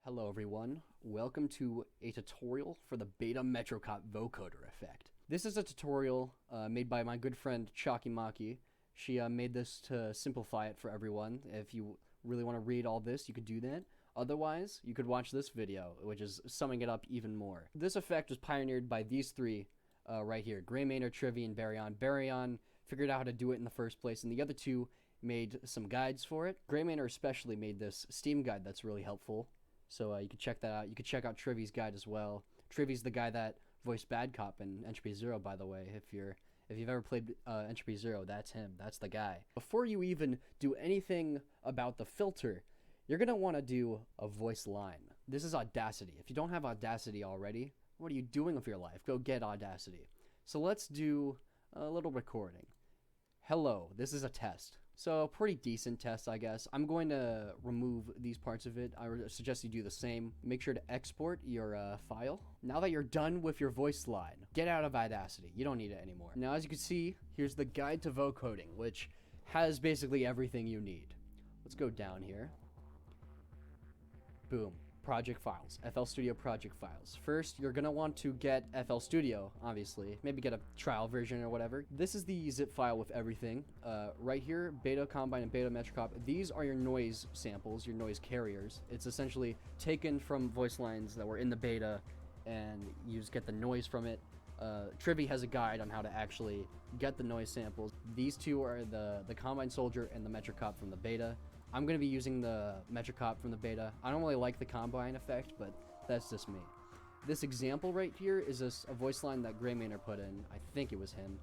Hello everyone, welcome to a tutorial for the beta Metrocop vocoder effect. This is a tutorial made by my good friend Chalky Maki. She made this to simplify it for everyone. If you really want to read all this, you could do that. Otherwise, you could watch this video, which is summing it up even more. This effect was pioneered by these three right here, Gray Maynard, Trivy, and Baryon. Baryon figured out how to do it in the first place, and the other two made some guides for it. Gray Maynard especially made this Steam guide that's really helpful. So you can check that out. You can check out Trivy's guide as well. Trivy's the guy that voiced Bad Cop in Entropy Zero, by the way. If you've ever played Entropy Zero, that's him. That's the guy. Before you even do anything about the filter, you're gonna want to do a voice line. This is Audacity. If you don't have Audacity already, what are you doing with your life? Go get Audacity. So let's do a little recording. Hello, this is a test. So a pretty decent test, I guess. I'm going to remove these parts of it. I would suggest you do the same. Make sure to export your file. Now that you're done with your voice line, get out of Audacity. You don't need it anymore. Now, as you can see, here's the guide to vocoding, which has basically everything you need. Let's go down here. Boom. Project files, FL Studio project files. First, you're gonna want to get FL Studio, obviously. Maybe get a trial version or whatever. This is the zip file with everything. Right here, Beta Combine and Beta Metrocop. These are your noise samples, your noise carriers. It's essentially taken from voice lines that were in the beta, and you just get the noise from it. Trivy has a guide on how to actually get the noise samples. These two are the Combine Soldier and the Metrocop from the beta. I'm going to be using the Metrocop from the beta. I don't really like the Combine effect, but that's just me. This example right here is a voice line that Gray Maynard put in. I think it was him.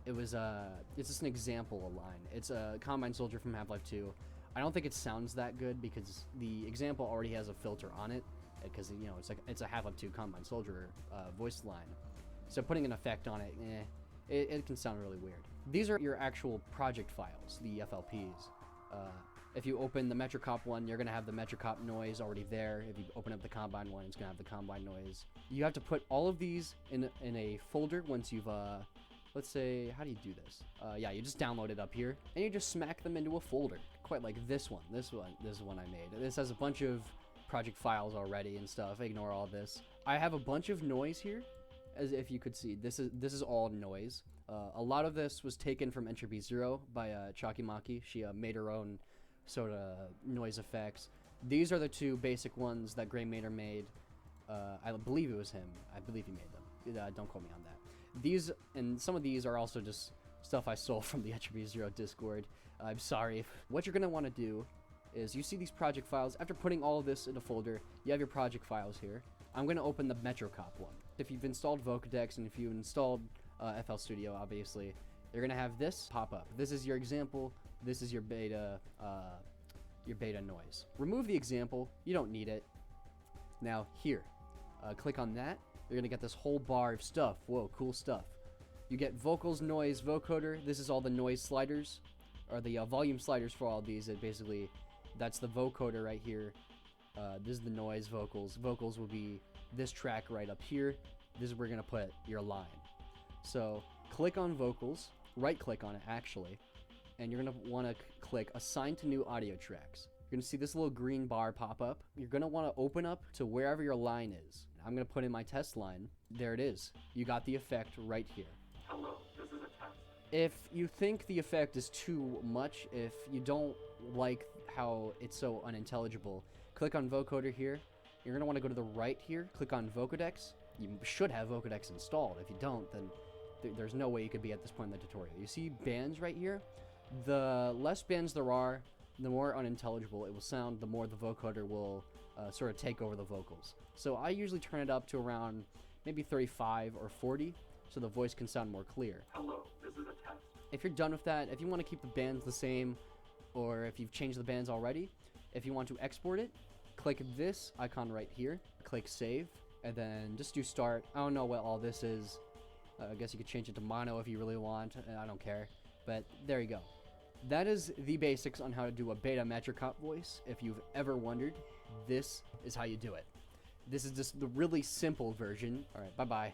It's just an example line. It's a Combine Soldier from Half-Life 2. I don't think it sounds that good because the example already has a filter on it, because it's a Half-Life 2 Combine Soldier voice line. So putting an effect on it, it can sound really weird. These are your actual project files, the FLPs. If you open the Metrocop one, you're going to have the Metrocop noise already there. If you open up the Combine one, it's going to have the Combine noise. You have to put all of these in a folder once you've, let's say, how do you do this? Yeah, you just download it up here, and you just smack them into a folder, quite like this one. This is one I made. This has a bunch of project files already and stuff. Ignore all this. I have a bunch of noise here, as if you could see. This is all noise. A lot of this was taken from Entropy Zero by Chalky Maki. She made her own sort of noise effects. These are the two basic ones that Gray Maynard made. I believe it was him. I believe he made them. Don't quote me on that. These and some of these are also just stuff I stole from the Entropy Zero Discord. I'm sorry. What you're going to want to do is you see these project files. After putting all of this in a folder, you have your project files here. I'm going to open the Metrocop one. If you've installed Vocodex and if you installed FL Studio, obviously, you're going to have this pop up. This is your example. This is your beta noise. Remove the example. You don't need it. Now here, click on that. You're going to get this whole bar of stuff. Whoa, cool stuff. You get vocals, noise, vocoder. This is all the noise sliders, or the volume sliders for all of these. That's the vocoder right here. This is the noise vocals. Vocals will be this track right up here. This is where you're going to put your line. So click on vocals, right click on it actually, and you're going to want to click assign to new audio tracks. You're going to see this little green bar pop up. You're going to want to open up to wherever your line is. I'm going to put in my test line. There it is. You got the effect right here. Hello, this is a test. If you think the effect is too much, if you don't like how it's so unintelligible, click on Vocoder here. You're going to want to go to the right here, click on Vocodex. You should have Vocodex installed. If you don't, then there's no way you could be at this point in the tutorial. You see bands right here? The less bands there are, the more unintelligible it will sound, the more the vocoder will sort of take over the vocals. So I usually turn it up to around maybe 35 or 40 so the voice can sound more clear. Hello, this is a test. If you're done with that, if you want to keep the bands the same, or if you've changed the bands already, if you want to export it, click this icon right here, click save, and then just do start. I don't know what all this is. I guess you could change it to mono if you really want. I don't care. But there you go. That is the basics on how to do a beta Metrocop voice. If you've ever wondered, this is how you do it. This is just the really simple version. All right, bye-bye.